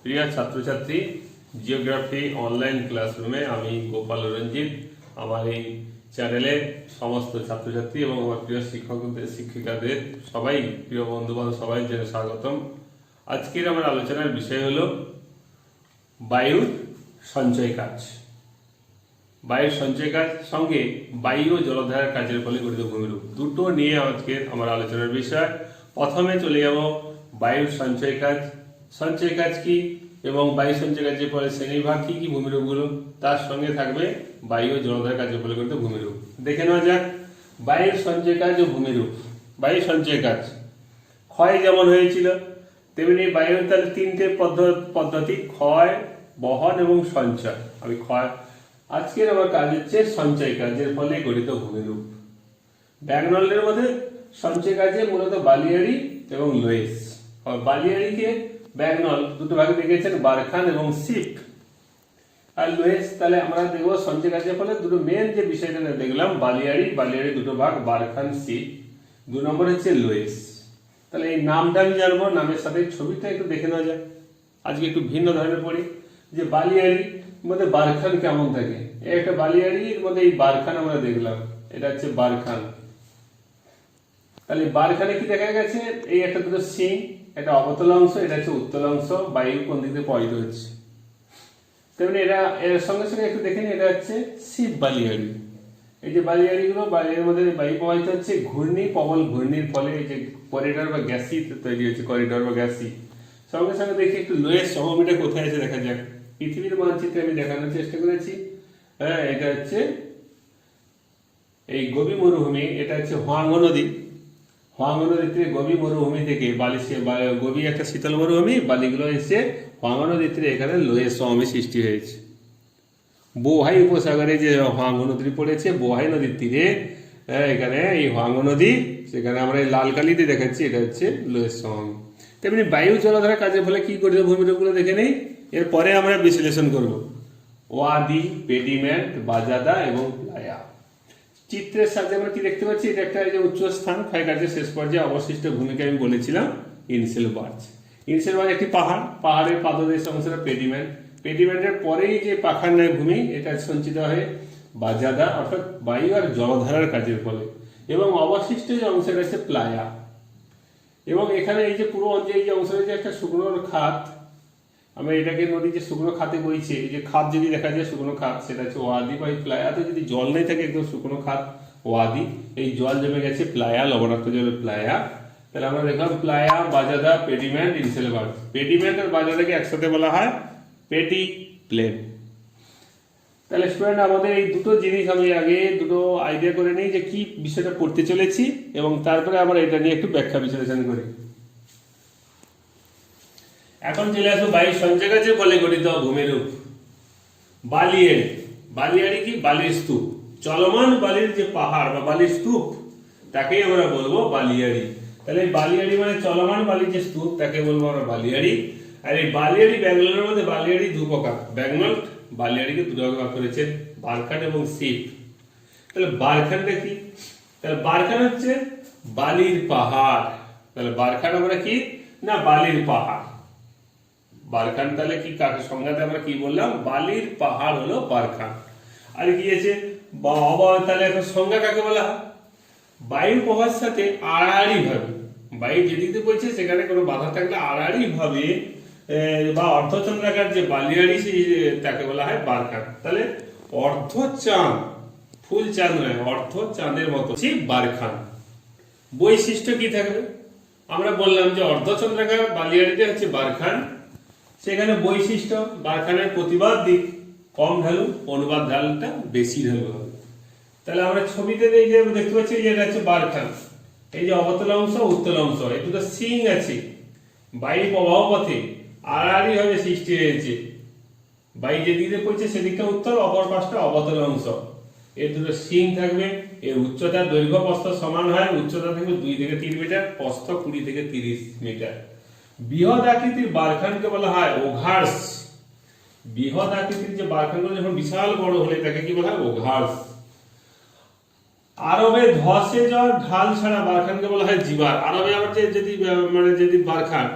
প্রিয় ছাত্রছাত্রী, geography online ক্লাসরুমে আমি গোপাল রঞ্জিত আমার এই চ্যানেলে সমস্ত ছাত্রছাত্রী এবং আমার প্রিয় শিক্ষকদের শিক্ষিকাদের সবাই প্রিয় বন্ধুবান্ধব সবাই জেনে স্বাগতম। আজকের আমার আলোচনার বিষয় হলো বায়ুর সঞ্চয় কাজ। বায়ুর সঞ্চয় কাজ সঙ্গে বায়ু ও জলধারার কাজের ফলে গঠিত ভূমিরূপ, দুটো নিয়ে আজকের আমার আলোচনার বিষয়। প্রথমে চলে যাব বায়ুর সঞ্চয় কাজ। সঞ্চয় কাজ কি এবং বায়ু সঞ্চয় কাজের ফলে শ্রেণীভাগ কি কি ভূমিরূপগুলো, তার সঙ্গে থাকবে বায়ু ও জলধারার কাজের ফলে গঠিত ভূমিরূপ। দেখে নেওয়া যাক বায়ুর সঞ্চয় কাজ ও ভূমিরূপ। বায়ু সঞ্চয় কাজ ক্ষয় যেমন হয়েছিল তেমনি বায়ুর তাহলে তিনটে পদ্ধতি, ক্ষয়, বহন এবং সঞ্চয়। আমি ক্ষয় আজকের আমার কাজ হচ্ছে সঞ্চয় কাজের ফলে গঠিত ভূমিরূপ। ব্যাগনলের মধ্যে সঞ্চয় কাজে মূলত বালিয়াড়ি এবং লোয়েস। বালিয়াড়িকে ব্যাগনল দুটো ভাগে দেখেছেন, বারখান এবং সিপ। আর লোয়েস তাহলে আমরা দেখবো সঞ্চয় কাজের ফলে দুটো মেন যে বিষয়টা দেখলাম, বালিয়াড়ি দুটো ভাগ, বারখান সিপ। 2 নম্বর হচ্ছে লোয়েস। তাহলে এই নামটা আমি জানবো, নামের সাথে ছবিটা একটু দেখে নেওয়া যায়। আজকে একটু ভিন্ন ধরনের পড়ি যে বালিয়াড়ির মধ্যে বারখান কেমন থাকে। এই একটা বালিয়াড়ির মধ্যে এই বারখান আমরা দেখলাম, এটা হচ্ছে বারখান। তাহলে বারখানে কি দেখা গেছে, এই একটা দুটো সিং, এটা অবতল অংশ, এটা হচ্ছে উত্তল অংশ, বায়ু কোন দিক দিয়ে প্রবাহিত হচ্ছে। তেমনি এর সঙ্গে সঙ্গে একটু দেখে নিই, এটা হচ্ছে শিব বালিয়াড়ি। এই যে বালিয়াড়িগুলো, বালিয়াড়ির মধ্যে বায়ু প্রবাহিত হচ্ছে, ঘূর্ণি প্রবল ঘূর্ণির ফলে এই যে করিডর বা গ্যাসি তৈরি হচ্ছে, করিডর বা গ্যাসি। সঙ্গে সঙ্গে দেখি একটু লোয়েস সমভূমিটা কোথায় আছে দেখা যাক। পৃথিবীর মানচিত্রে আমি দেখানোর চেষ্টা করেছি। হ্যাঁ, এটা হচ্ছে এই গভীর মরুভূমি, এটা হচ্ছে হোয়াঙ্গ নদী। হোয়াঙ্গ নদী থেকে গভীর মরুভূমি থেকে গভীর একটা শীতল মরুভূমি, বালিগুলো এসে হোয়াঙ্গ নদী থেকে এখানে লোয়েস সমভূমি সৃষ্টি হয়েছে। বোহাই উপসাগরে যে হোয়াঙ্গ নদী পড়েছে, বোহাই নদীর তীরে এখানে এই হোয়াঙ্গ নদী, সেখানে আমরা এই লাল কালিতে দেখাচ্ছি, এটা হচ্ছে লোয়েস সমভূমি। তেমনি বায়ু জলধারার কাজের ফলে কি করছে ভূমিরূপগুলো দেখে নেই, এরপরে আমরা বিশ্লেষণ করব। ওয়াদি, পেডিমেন্ট, বাজাদা এবং প্লায়া। চিত্রের সাথে আমরা কি দেখতে পাচ্ছি, এটা একটা এই যে উচ্চ স্থান, ক্ষয়কার্যের শেষ পর্যায়ে অবশিষ্ট ভূমিকা আমি বলেছিলাম ইনসেলবার্জ। ইনসেলবার্জ একটি পাহাড়, পাহাড়ের পাদদেশ অংশটা পেডিমেন্ট। পেডিমেন্টের পরেই যে পাখার ন্যায় ভূমি, এটা সঞ্চিত হয়ে বাজাদা, অর্থাৎ বায়ু আর জলধারার কাজের ফলে। এবং অবশিষ্ট যে অংশটা হচ্ছে প্লায়া। এবং এখানে এই যে পুরো অঞ্চলে এই যে অংশটা যে একটা শুকনো খাত, আমরা এটাকে নদী যে শুকনো খাতে বইছে, এই যে খাত যদি দেখা যায় শুকনো খাত, সেটা হচ্ছে ওয়াদি। বা এই প্লায়াতে যদি জল নেই থাকে, একদম শুকনো খাত ওয়াদি, এই জল জমে গেছে প্লায়া, লবণাক্ত জলের প্লায়া। তাহলে আমরা দেখলাম প্লায়া, বাজাদা, পেডিমেন্ট, ইনসেলবার্জ। পেডিমেন্ট আর বাজাদাকে একসাথে বলা হয় পেটি প্লেন। তাহলে স্টুডেন্ট, আমাদের এই দুটো জিনিস আমি আগে দুটো আইডিয়া করে নিই যে কি বিষয়টা পড়তে চলেছি, এবং তারপরে আমরা এটা নিয়ে একটু ব্যাখ্যা বিশ্লেষণ করি। এখন চলে আসবো বায়ু সঞ্চয় কাজের ফলে গঠিত ভূমিরূপ। বালিয়াড়ি। বালিয়াড়ি কি? বালির স্তূপ। চলমান বালির যে পাহাড় বা বালির স্তূপ, তাকেই আমরা বলবো বালিয়াড়ি। তাহলে এই বালিয়াড়ি মানে চলমান বালির যে স্তূপ, তাকে বলবো আমরা বালিয়াড়ি। আর এই বালিয়াড়ি, ব্যাঙ্গলোরের মধ্যে বালিয়াড়ি 2 প্রকার। ব্যাঙ্গল বালিয়াড়িকে 2 ভাগে ভাগ করেছেন, বারখান এবং সিপ। তাহলে বারখানটা কি? তাহলে বারখান হচ্ছে বালির পাহাড়। তাহলে বারখান আমরা কি না, বালির পাহাড়। বারখান তাহলে কি, কাকে সংজ্ঞাতে আমরা কি বললাম, বালির পাহাড় হলো বারখান। আর কি আছে তাহলে এখন সংজ্ঞা কাকে বলা হয়? বায়ু প্রবাহের সাথে আড়াআড়ি ভাবে, বায়ু যেদিকে বইছে সেখানে কোনো বাধা থাকলে আড়াআড়ি ভাবে বা অর্ধচন্দ্রাকার যে বালিয়াড়ি, তাকে বলা হয় বারখান। তাহলে অর্ধচাঁদ, ফুল চাঁদ নয়, অর্ধ চাঁদের মতো বারখান। বৈশিষ্ট্য কি থাকবে? আমরা বললাম যে অর্ধচন্দ্রাকার বালিয়াড়িটা হচ্ছে বারখান। সেখানে বৈশিষ্ট্য, বারখানের প্রতিবাদ দিক কম ঢালু, অনুবাদ ঢালুটা বেশি ঢালু হবে। তাহলে আমরা ছবিতে এই যে দেখতে পাচ্ছি যে এটা হচ্ছে বারখান। এই যে অবতল অংশ, উত্তল অংশ, এই দুটো সিং আছে, বায়ু প্রবাহ পথে আড়াআড়ি ভাবে সৃষ্টি হয়েছে। বায়ু যেদিকে পড়ছে সেদিকটা উত্তল, অপর পাশটা অবতল অংশ। এর দুটো সিং থাকবে। এর উচ্চতা, দৈর্ঘ্য প্রস্থ সমান হয়। উচ্চতা থাকবে 2 থেকে 3 মিটার, প্রস্থ 20 থেকে 30 মিটার। বৃহৎ আকৃতির বারখানকে বলা হয় ওঘার্স। বৃহৎ আকৃতির যে বারখানগুলো যখন বিশাল বড় হলে তাকে কি বলা হয়? ওঘার্স। আরবে ধসে যাওয়ার ঢাল ছাড়া বারখানকে বলা হয় জিবার। আরবে আবার যদি বারখান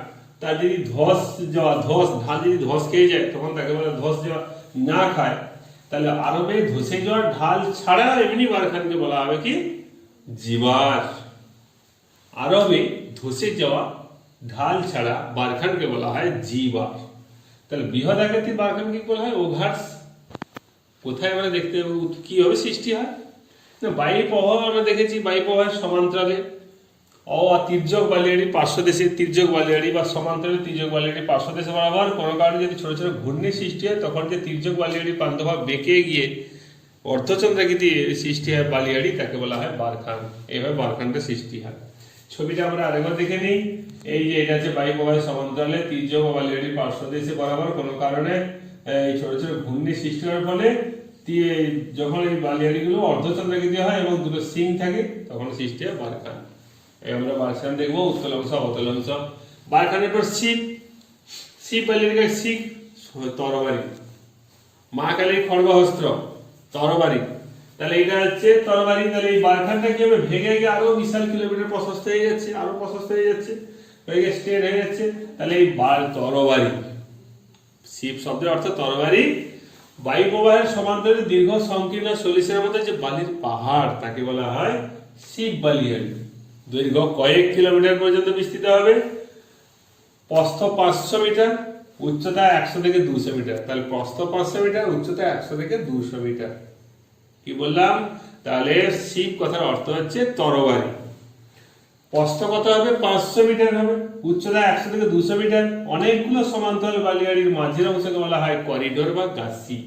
তার যদি ধস যাওয়া ধস ঢাল যদি ধস খেয়ে যায় তখন তাকে বলে ধস যাওয়া। না খায় তাহলে আরবে ধসে যাওয়া ঢাল ছাড়া এমনি বারখানকে বলা হবে কি জিবার। আরবে ধসে যাওয়া ঢাল ছাড়া বারখানকে বলা হয় জিবার। তাহলে বৃহৎ আকৃতির বারখানকে বলা হয় ওভার্স। কোথায় আমরা দেখতে পাবো কিভাবে সৃষ্টি হয় না, বায়ু প্রবাহ আমরা দেখেছি, বায়ু প্রবাহের সমান্তরালে তির্যক বালিয়াড়ি পার্শ্বদেশে তির্যক বালিয়াড়ি বা সমান্তরালে তির্যক বালিয়াড়ি পার্শ্বদেশে বরাবর কোনো কারণে যদি ছোট ছোট ঘূর্ণি সৃষ্টি হয় তখন যে তির্যক বালিয়াড়ি প্রান্তভাগ বেঁকে গিয়ে অর্ধচন্দ্রাকৃতি সৃষ্টি হয় বালিয়াড়ি, তাকে বলা হয় বারখান। এইভাবে বারখানটা সৃষ্টি হয়। ছবিটা আমরা আরেকবার দেখে নিই। এই যে এটা হচ্ছে বায়ু প্রবাহের সমান্তরালে তির্যক বা বালিয়াড়ি পার্শ্বদেশে বরাবর কোনো কারণে এই ছোট ছোট ঘূর্ণি সৃষ্টি হওয়ার ফলে যখন এই বালিয়াড়িগুলো অর্ধচন্দ্রাকৃতি হয় এবং দুটো সিং থাকে তখন সৃষ্টি হয় বারখান। আমরা বারখান দেখবো উত্তল অংশ অবতল অংশ। বারখানের পর শিব, শিব বালিয়াড়ি শিখ তরবারি, মা কালীর খড়গহস্ত্র তরবারি। তাহলে এটা হচ্ছে তরবারি। তাহলে এই বারখানটা কি হবে ভেঙে গিয়ে আরো বিশাল কিলোমিটার প্রশস্ত হয়ে যাচ্ছে, আরো প্রশস্ত হয়ে যাচ্ছে, স্ট্রেট হয়ে যাচ্ছে। তাহলে এই তরবারি, শিব শব্দের অর্থ তরবারি। বায়ু প্রবাহের সমান্তরালে দীর্ঘ সংকীর্ণ সলিসের মধ্যে যে বালির পাহাড় তাকে বলা হয় শিব বালিয়াড়ি। দৈর্ঘ্য কয়েক কিলোমিটার পর্যন্ত বিস্তৃত হবে, প্রস্থ 500 মিটার, উচ্চতা 100 থেকে 200 মিটার। তাহলে প্রস্থ 500 মিটার, উচ্চতা 100 থেকে 200 মিটার। কি বললাম? তাহলে শিব কথার অর্থ হচ্ছে তরবারি। প্রস্থ কত হবে? 500 মিটার হবে, উচ্চতা 100 থেকে 200 মিটার। অনেকগুলো সমান্তরাল বালিয়াড়ির মাঝের অংশকে বলা হয় করিডোর বা গাসি।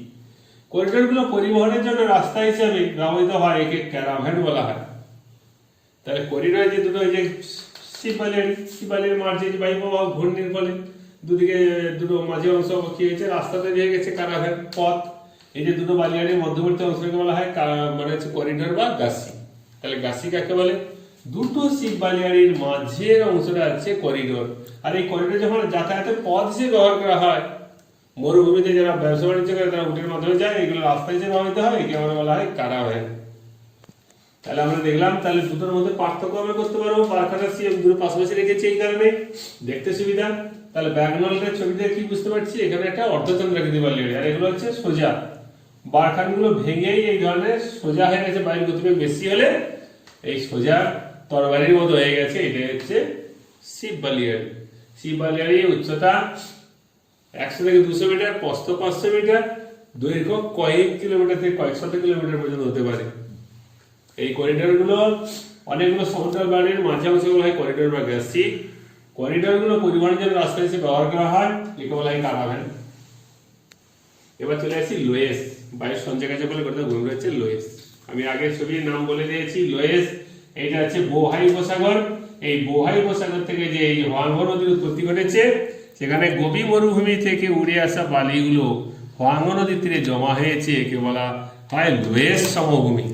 করিডোরগুলো পরিবহনের জন্য রাস্তা হিসেবে ব্যবহৃত হয়, একে ক্যারাভ্যান বলা হয়। তাহলে করিডোরে যে দুটো যে শিব বালিয়াড়ির মাঝে যে বায়ু প্রবাহ ঘূর্ণির ফলে দুদিকে দুটো মাঝে অংশ কি হয়েছে রাস্তা তৈরি হয়ে গেছে, ক্যারাভ্যান পথ। এই যে দুটো বালিয়াড়ির মধ্যবর্তী অংশকে বলা হয় মানে হচ্ছে করিডোর বা গাসি। তাহলে গাসি কাকে বলে? দুটো শিব বালিয়াড়ির মাঝের অংশটা হচ্ছে করিডোর। আর এই করিডোর যখন যাতায়াতের পথ হিসেবে ব্যবহার করা হয়, মরুভূমিতে যারা ব্যবসা বাণিজ্য করে তারা উটের মাধ্যমে যায়, এগুলো রাস্তা হিসেবে ব্যবহৃত হয়, একে আমরা বলা হয় ক্যারাভ্যান। তাহলে আমরা দেখলাম তাহলে দুটোর মধ্যে পার্থক্য আমরা করতে পারবো। বারখানা শিব দুটো পাশাপাশি রেখেছি এই কারণে দেখতে সুবিধা। তাহলে ব্যাকগ্রাউন্ডের ছবিতে কি বুঝতে পারছি? এখানে একটা অর্ধচন্দ্রাকৃতি বালিয়াড়ি, আর এগুলো হচ্ছে সোজা। বারখানগুলো ভেঙেই এই ধরনের সোজা হয়ে গেছে, বায়ুর গতিবেগ বেশি হলে এই সোজা তরবারির মতো হয়ে গেছে। এটা হচ্ছে শিব বালিয়াড়ি। শিব বালিয়াড়ি উচ্চতা 100 থেকে 200 মিটার, প্রস্থ 500 মিটার, দৈর্ঘ্য কয়েক কিলোমিটার থেকে কয়েক শত কিলোমিটার পর্যন্ত হতে পারে। এই করিডোরগুলো অনেকগুলো সমান্তরাল বালির মাঝে অংশগুলো হয় করিডোর বা গাসি। করিডোরগুলো পরিবহনের জন্য রাস্তা হিসেবে ব্যবহার করা হয়, একে বলা হয় ক্যারাভ্যান। এবার চলে আসি লোয়েস। বায়ুর সঞ্চয় কাজে বলে গঠিত ভূমি হচ্ছে লোয়েস। আমি আগের ছবির নাম বলে দিয়েছি লোয়েস। এইটা হচ্ছে বোহাই উপসাগর। এই বোহাই উপসাগর থেকে যে এই হোয়াংহো নদীর উৎপত্তি ঘটেছে, সেখানে গোবি মরুভূমি থেকে উড়ে আসা বালিগুলো হোয়াংহো নদীর তীরে জমা হয়েছে, একে বলা হয় লোয়েস সমভূমি।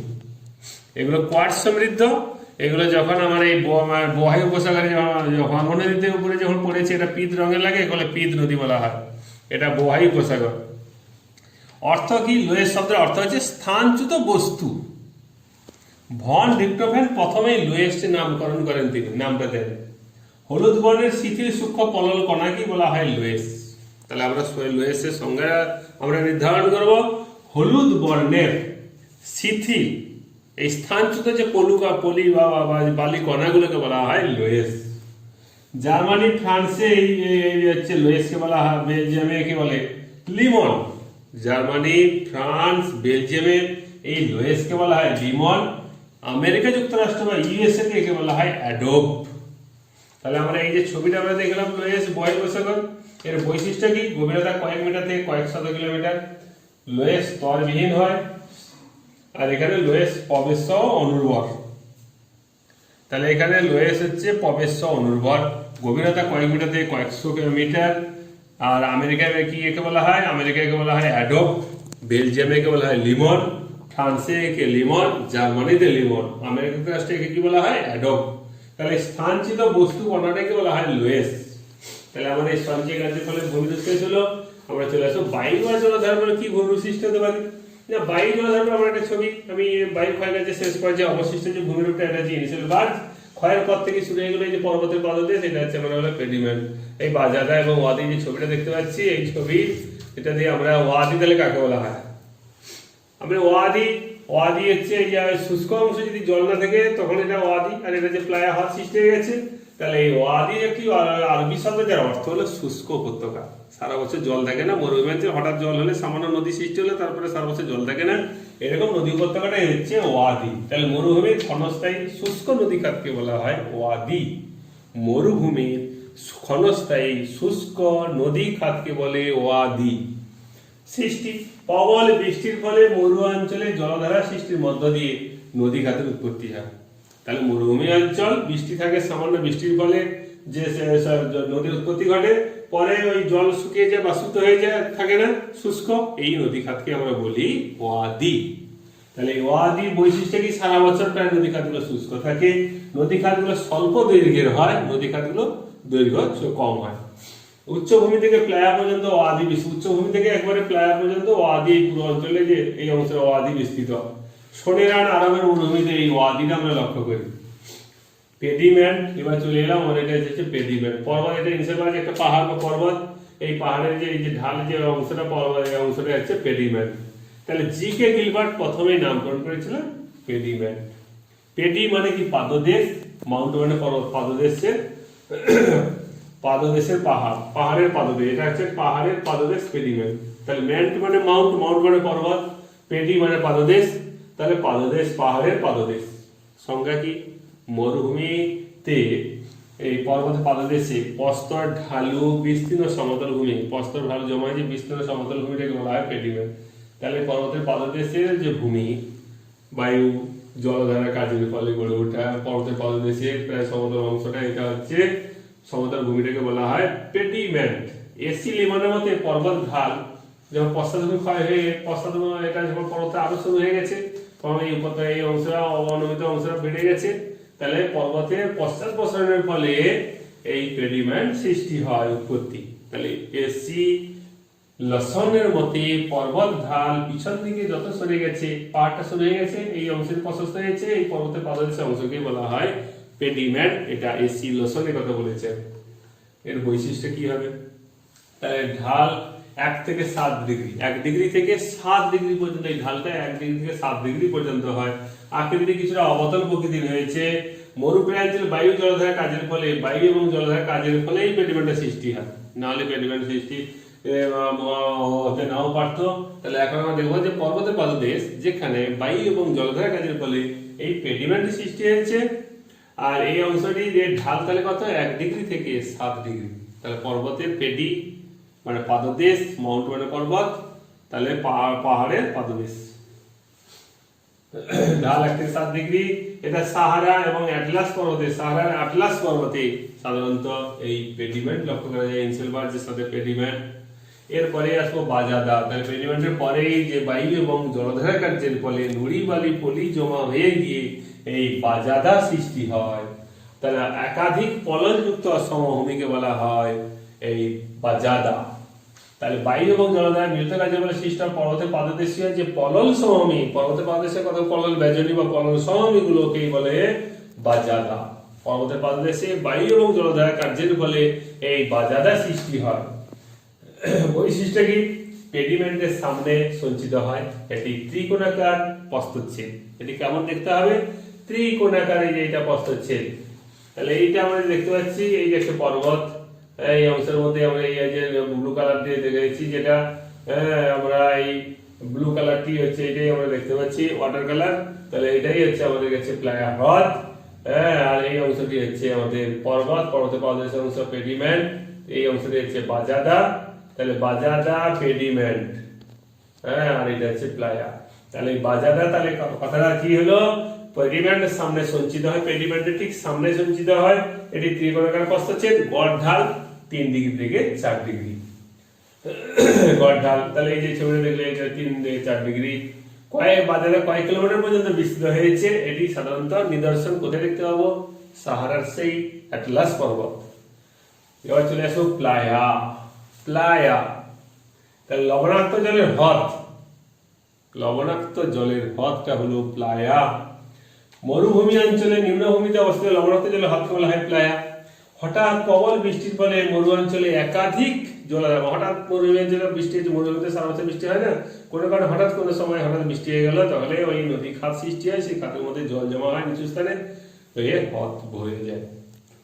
এগুলো কোয়ার্টজ সমৃদ্ধ। এগুলো যখন আমার এই বোহাই উপসাগরে হোয়াংহো নদীতে উপরে যখন পড়েছে, এটা পিত রঙের লাগে, এগুলো পিত নদী বলা হয়। এটা বোহাই উপসাগর। অর্থ কি? লোয়েস শব্দের অর্থ হচ্ছে স্থানচ্যুত বস্তু। ভন রিক্টোফেন প্রথমেই লোয়েসের নামকরণ করেন, তিনি নামটা দেন। হলুদ বর্ণের শিথিল সূক্ষ্ম পলল কণাকে বলা হয় লোয়েস। তাহলে আমরা লোয়েসের সংজ্ঞা আমরা নির্ধারণ করব। হলুদ বর্ণের শিথিল এই স্থানচ্যুত যে পলি বা বালি কণাগুলোকে বলা হয় লোয়েস। জার্মানি ফ্রান্সে এই হচ্ছে লোয়েসকে বলা হয়, বেলজিয়ামে একে বলে লিমন। জার্মানি, ফ্রান্স, বেলজিয়ামে এই লোয়েসকে বলা হয় লিমন। আমেরিকা যুক্তরাষ্ট্র বা ইউএসএ তে একে বলা হয় অ্যাডোব। তাহলে আমরা এই যে ছবিটা আমরা দেখলাম লোয়েস বোহাই উপসাগর, এর বৈশিষ্ট্য কি? গভীরতা কয়েক মিটার থেকে কয়েক শত কিলোমিটার। লোয়েস স্তরবিহীন হয়, আর এখানে লোয়েস প্রবেশ্য অনুর্বর। তাহলে এখানে লোয়েস হচ্ছে প্রবেশ্য অনুর্বর, গভীরতা কয়েক মিটার থেকে কয়েকশো মিটার। আর আমেরিকায় কি একে বলা হয়? আমেরিকায় বলা হয় অ্যাডোব। বেলজিয়ামে কে বলা হয় লিমন। ফ্রান্সে একে লিমন, জার্মানিতে লিমন, আমেরিকা যুক্তরাষ্ট্রে একে কি বলা হয়? অ্যাডোব। তাহলে স্থানচ্যুত বস্তু কণাটাকে বলা হয় লোয়েস। তাহলে আমাদের এই সঞ্চয় কার্যের ফলে ভূমিরূপ শেষ হলো। আমরা চলে আসবো বায়ু আর জলধারণ কি ভূমিরূপ সৃষ্টি হতে পারে। না, বায়ু জলধারণ আমার একটা ছবি, আমি বায়ু ক্ষয় কার্যের শেষ পর্যায়ে অবশিষ্ট যে ভূমিরূপটা, এটা হচ্ছে ইনিশিয়াল বার্জ। ক্ষয়ের পর থেকে শুরু হয়ে গেল এই যে পর্বতের পাদদেশ, এটা হচ্ছে আমরা বলে পেডিমেন্ট। এই বাজাদা এবং ওয়াদি যে ছবিটা দেখতে পাচ্ছি, এই ছবি এটা দিয়ে আমরা ওয়াদি তাহলে কাকে বলা হয়? আমরা ওয়াদি হচ্ছে এই যে শুষ্ক অংশ যদি জল না থাকে তখন এটা ওয়াদি, আর এটা যে প্লায়া হওয়ার সৃষ্টি হয়ে গেছে, তাহলে এই ওয়াদি একটি আরবি শব্দ যার অর্থ হলো শুষ্ক উপত্যকা। সারা বছর জল থাকে না, মরুভূমিতে হঠাৎ জল হলে সামান্য নদী সৃষ্টি হলে তারপরে সারা বছর জল থাকে না, এরকম নদী উপত্যকাটাই হচ্ছে ওয়াদি। তাহলে মরুভূমির ক্ষণস্থায়ী শুষ্ক নদী খাতকে বলা হয় ওয়াদি। মরুভূমির ক্ষণস্থায়ী শুষ্ক নদী খাতকে বলে ওয়াদি। সৃষ্টি প্রবল বৃষ্টির ফলে মরু অঞ্চলে জলধারা সৃষ্টির মধ্য দিয়ে নদী খাতের উৎপত্তি হয়। তাহলে মরুভূমি অঞ্চল বৃষ্টি থাকে, সামান্য বৃষ্টির ফলে যে নদীর উৎপত্তি ঘটে, পরে ওই জল শুকিয়ে যায় বা শুদ্ধ হয়ে যায়, থাকে না শুষ্ক, এই নদী খাতকে আমরা বলি ওয়াদি। তাহলে ওয়াদি বৈশিষ্ট্য কি? সারা বছর প্রায় নদী খাতগুলো শুষ্ক থাকে, নদী খাতগুলো স্বল্প দৈর্ঘ্যের হয়, নদী খাতগুলো দৈর্ঘ্য কম হয়। উচ্চভূমি থেকে প্লায়া পর্যন্ত ওয়াদি, উচ্চভূমি থেকে একবারে প্লায়া পর্যন্ত ওয়াদি, পুরো অঞ্চলে যে এই অংশে ওয়াদি বিস্তৃত। সোনেরান আরবের মরুভূমিতে এই ওয়াদিটা আমরা লক্ষ্য করি। পেডিমেন্ট, এবার চলে এলাম আমাদের এটা হচ্ছে পেডিমেন্ট পর্বত। এটা ইনসেবাজ একটা পাহাড় বা পর্বত, এই পাহাড়ের যে এই যে ঢাল যে অংশটা পর্বত, এই অংশটা হচ্ছে পেডিমেন্ট। তাহলে জি কে গিলবার্ট প্রথমেই নামকরণ করেছিলেন পেডিমেন্ট। পেডি মানে কি? পাদদেশ। মাউন্ট মানে পর্বত, পাদদেশের পাদদেশের পাহাড়, পাহাড়ের পাদদেশ, এটা হচ্ছে পাহাড়ের পাদদেশ পেডিমেন্ট। তাহলে মেন্ট মানে মাউন্ট, মাউন্ট মানে পর্বত, পেডি মানে পাদদেশ, তাহলে পাদদেশ পাহাড়ের পাদদেশ। সংজ্ঞা কি? মরুভূমিতে এই পর্বত পাদদেশে প্রস্তর ঢালু বিস্তীর্ণ সমতল ভূমি, প্রস্তর ঢালু জমায় যে বিস্তীর্ণ সমতল ভূমিটাকে বলা হয় পেডিমেন্ট। তাহলে পর্বতের পাদদেশের যে ভূমি, বায়ু জলধারা কাজের ফলে গড়ে ওঠা পর্বতের পাদদেশের প্রায় সমতল অংশটা, এটা হচ্ছে সমতল ভূমিটাকে বলা হয় পেডিমেন্ট। এসি লিমানের মতে পর্বত ঢাল যখন পশ্চাৎভূমি ক্ষয় হয়ে এটা যখন পর্বতে আরো শুরু হয়ে গেছে, তখন এই উপত্যকা এই অংশটা অবনমিত অংশটা বেড়ে গেছে, তাহলে পর্বতের পশ্চাৎ প্রসারণের ফলে এই পেডিমেন্ট সৃষ্টি হয়, উৎপত্তি। তাহলে এসি লসনের মতে পর্বত ঢাল পিছন দিকে যত সরে গেছে, পাহাড়টা সরে গেছে, এই অংশের প্রশস্ত হয়েছে, এই পর্বতের পাদদেশের অংশকে বলা হয় পেডিমেন্ট। এটা এসি লসনের কথা বলেছে। এর বৈশিষ্ট্য কি হবে? তাহলে ঢাল 1 থেকে 7 ডিগ্রি, 1 ডিগ্রি থেকে 7 ডিগ্রি পর্যন্ত, এই ঢালটা 1 ডিগ্রি থেকে 7 ডিগ্রি পর্যন্ত হয়। আকৃতি কিছুটা অবতল প্রকৃতির হয়েছে। মরুপ্রাঞ্চল বায়ু জলধারা কাজের ফলে, বায়ু এবং জলধারা কাজের ফলে এই পেডিমেন্টের সৃষ্টি হয়, নাহলে পেডিমেন্ট সৃষ্টি হতে নাও পারত। তাহলে এখন আমরা দেখবো যে পর্বতের পাদদেশ যেখানে বায়ু এবং জলধারা কাজের ফলে এই পেডিমেন্টের সৃষ্টি হয়েছে, আর এই অংশটি যে ঢাল তাহলে কত? 1 ডিগ্রি থেকে 7 ডিগ্রি। তাহলে পর্বতের পেডি মানে পাদদেশ, মাউন্ট মানে পর্বত, তাহলে পাহাড়ের পাদদেশ। ঢাল 1 থেকে 7 ডিগ্রি। এটা সাহারা এবং অ্যাটলাস পর্বতে, সাহারার অ্যাটলাস পর্বতে সাধারণত এই পেডিমেন্ট লক্ষ্য করা যায়, ইনসেলবার্জের সাথে পেডিমেন্ট। এরপরে আসবো বাজাদা। তাহলে পেডিমেন্টের পরেই যে বায়ু এবং জলধারা কার্যের ফলে নুড়ি বালি পলি জমা হয়ে গিয়ে এই বাজাদা সৃষ্টি হয়। তাহলে একাধিক পললযুক্ত সমভূমিকে বলা হয় এই বাজাদা। তাহলে বায়ু এবং জলধারা মিলিত কাজের ফলে সৃষ্ট পর্বতের পাদদেশীয় যে পলল সমভূমি, পর্বতের পাদদেশে কত পলল বেজনি বা পলল সমভূমি গুলোকেই বলে বাজাদা। পর্বতের পাদদেশে বায়ু এবং জলধারা কার্যের ফলে এই বাজাদা সৃষ্টি হয়। বৈশিষ্ট্য কি? পেডিমেন্টের সামনে সঞ্চিত হয়, এটি ত্রিকোণাকার প্রস্থচ্ছেদ। এটি কেমন দেখতে হবে? ত্রিকোণাকার, এই যে এটা প্রস্থচ্ছেদ। তাহলে এইটা আমরা দেখতে পাচ্ছি, এই যে একটা পর্বত, এই অংশের মধ্যে আমরা এই যে ব্লু কালার দিয়ে দেখেছি, যেটা আমরা এই ব্লু কালারটি হচ্ছে এটাই আমরা দেখতে পাচ্ছি ওয়াটার কালার। তাহলে এটাই হচ্ছে আমাদের কাছে প্লায়া হ্রদ, আর এই অংশটি হচ্ছে আমাদের পর্বত, পর্বতের পাদদেশের অংশ পেডিমেন্ট, এই অংশটি হচ্ছে বাজাদা। তাহলে বাজাদা পেডিমেন্ট, আর এটা হচ্ছে প্লায়া। তাহলে বাজাদা, তাহলে কথাটা কি হলো? পেডিমেন্টের সামনে সঞ্চিত হয়, পেডিমেন্টের ঠিক সামনে সঞ্চিত হয়। এটি ত্রিকোণাকার প্রস্থচ্ছেদ, গড় ঢাল 3 ডিগ্রি থেকে 4 ডিগ্রি গড় ঢাল। তাহলে এই যে ছবিটা দেখলে এটা 3 থেকে 4 ডিগ্রি। বাজাদা কয়েক কিলোমিটার পর্যন্ত বিস্তৃত হয়েছে। এটি সাধারণত নিদর্শন কোথায় দেখতে পাবো? সাহারার সেই অ্যাটলাস পর্বত। এবার চলে আসো প্লায়া। প্লায়া তাহলে লবণাক্ত জলের হ্রদ, লবণাক্ত জলের হ্রদটা হলো প্লায়া। মরুভূমি অঞ্চলে নিম্নভূমিতে অবস্থিত লবণাক্ত জলের হ্রদকে বলা হয় প্লায়া। হঠাৎ প্রবল বৃষ্টির ফলে মরু অঞ্চলে একাধিক জলাধার, হঠাৎ মরুভূমি অঞ্চলে বৃষ্টি হচ্ছে, মরুভূমিতে সারা বছর বৃষ্টি হয় না, কোনো কারণে হঠাৎ কোনো সময় হঠাৎ বৃষ্টি হয়ে গেল, তাহলে ওই নদী খাত সৃষ্টি হয়, সেই খাতের মধ্যে জল জমা হয় নিচু স্থানে, হয়ে হ্রদ ভরে যায়।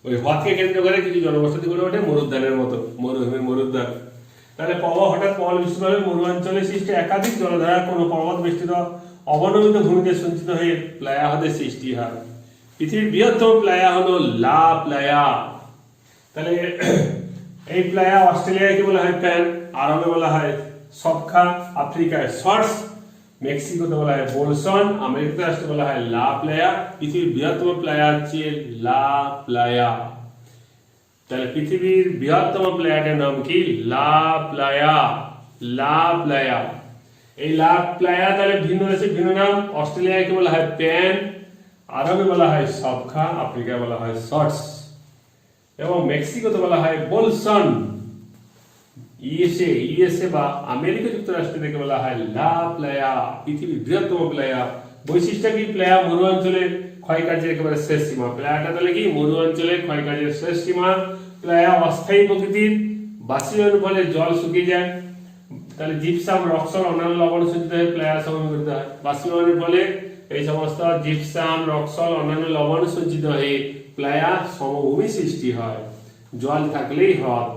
ওই হ্রদকে কেন্দ্র করে কিছু জনবসতি গড়ে ওঠে মরুদ্যানের মতো, মরুভূমির মরুদ্যান। তাহলে হঠাৎ প্রবল বৃষ্টির ফলে মরু অঞ্চলে সৃষ্টি একাধিক জলধারা কোনো পর্বত বেষ্টিত অবনমিত ভূমিতে সঞ্চিত হয়ে প্লায়া হ্রদের সৃষ্টি হয়। পৃথিবীর বৃহত্তম প্লায়া হলো লা প্লায়া। তাহলে এই প্লায়া অস্ট্রেলিয়াকে বলা হয় প্যান, আরবে বলা হয় সবখা, আফ্রিকায় শর্টস, মেক্সিকোতে বলা হয় বোলসন, আমেরিকা রাষ্ট্রে বলা হয় লা প্লায়া। পৃথিবীর বৃহত্তম প্লায়া হচ্ছে লা প্লায়া। তাহলে পৃথিবীর বৃহত্তম প্লায়াটার নাম কি? লা প্লায়া। লা প্লায়া। এই লা প্লায়া তাহলে ভিন্ন দেশে ভিন্ন নাম। অস্ট্রেলিয়াকে বলা হয় প্যান, আরবে বলা হয় সবখা, আফ্রিকায় বলা হয় শর্টস এবং মেক্সিকোতে বলা হয় বোলসন। ইউএসএ বা আমেরিকা যুক্তরাষ্ট্র থেকে বলা হয় লা প্লায়া, পৃথিবীর বৃহত্তম প্লায়া। বৈশিষ্ট্য কি? প্লায়া মরু অঞ্চলে ক্ষয়কার্যের একেবারে শেষ সীমা। প্লায়াটা তাহলে কি? মরু অঞ্চলে ক্ষয়কার্যের শেষ সীমা। প্লায়া অস্থায়ী প্রকৃতির, বাষ্পীভবনের ফলে জল শুকিয়ে যায়। তাহলে জিপসাম, রক্সল, অন্যান্য লবণ সঞ্চিত হয়ে প্লায়া সমভূমি গঠিত হয়। বাষ্পীভবনের ফলে এই সমস্ত জিপসাম, রক্সল, অন্যান্য লবণ সঞ্চিত হয়ে প্লায়া সমভূমি সৃষ্টি হয়। জল থাকলেই হ্রদ।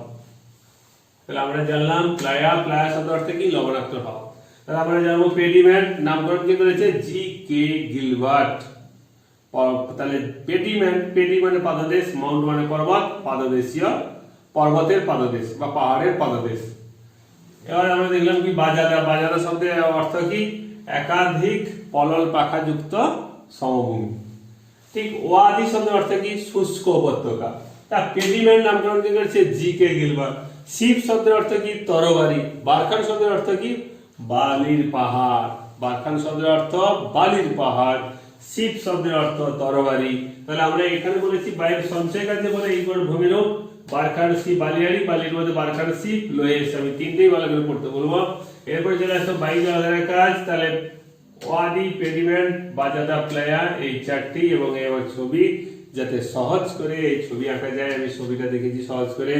তাহলে আমরা জানলাম প্লায়া, প্লায়া শব্দের অর্থ কি? লবণাক্ত হ্রদ। তাহলে আমরা জানবো পেডিমেন্ট, নামকরণ কে করেছে? জি.কে. গিলবার্ট। তাহলে পেডিমেন্ট, পেডি মানে পাদদেশ, মাউন্ট মানে পর্বত, পাদদেশীয় পর্বতের পাদদেশ বা পাহাড়ের পাদদেশ। এবার আমরা দেখলাম কি বাজাদা, বাজাদা শব্দের অর্থ কি? একাধিক পলল পাখাযুক্ত সমভূমি। ঠিক ওয়াদি শব্দের অর্থ কি? শুষ্ক উপত্যকা। তা পেডিমেন্ট নামকরণ কে করেছে? জি.কে. গিলবার্ট। শিপ শব্দের অর্থ কি? তরবারি। বারখান শব্দের অর্থ কি? বালির পাহাড়। বারখান শব্দের অর্থ বালির পাহাড়, শিপ শব্দের অর্থ তরবারি। তাহলে আমরা এখানে বলেছি বায়ুর সঞ্চয় কাজে বলে এই ভূমিরূপ বারখান শিপ, বালিয়াড়ি, বালির মধ্যে বারখান শিপ, লোহে এসে আমি তিনটেই ভালো করে পড়তে বলবো। এরপরে চলে আসতো বায়ু জলাধারের কাজ। তাহলে ওয়াদি, পেডিমেন্ট, বাজাদা, প্লায়া, এই চারটি এবং এবার ছবি, যাতে সহজ করে এই ছবি আঁকা যায়। আমি ছবিটা দেখেছি সহজ করে,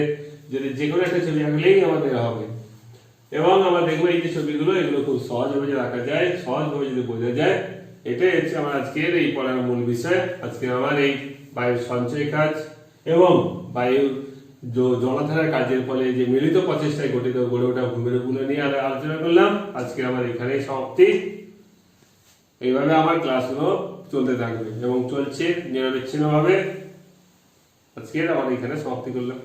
যদি যে কোনো একটা ছবি আঁকলেই আমাদের হবে। এবং আমরা দেখবো এই যে ছবিগুলো, এগুলো খুব সহজভাবে যদি আঁকা যায়, সহজভাবে যদি বোঝা যায়, এটাই হচ্ছে আমার আজকের এই পড়ার মূল বিষয়। আজকে আমার এই বায়ুর সঞ্চয় কাজ এবং বায়ুর জলাধারের কাজের ফলে যে মিলিত প্রচেষ্টায় গঠিত গড়ে ওঠা ভূমিরূপগুলো নিয়ে আলোচনা করলাম। আজকে আমার এখানেই সমাপ্তি। এইভাবে আমার ক্লাসগুলো চলতে থাকবে এবং চলছে নিরবিচ্ছিন্নভাবে। আজকে আমার এখানে সমাপ্তি করলাম।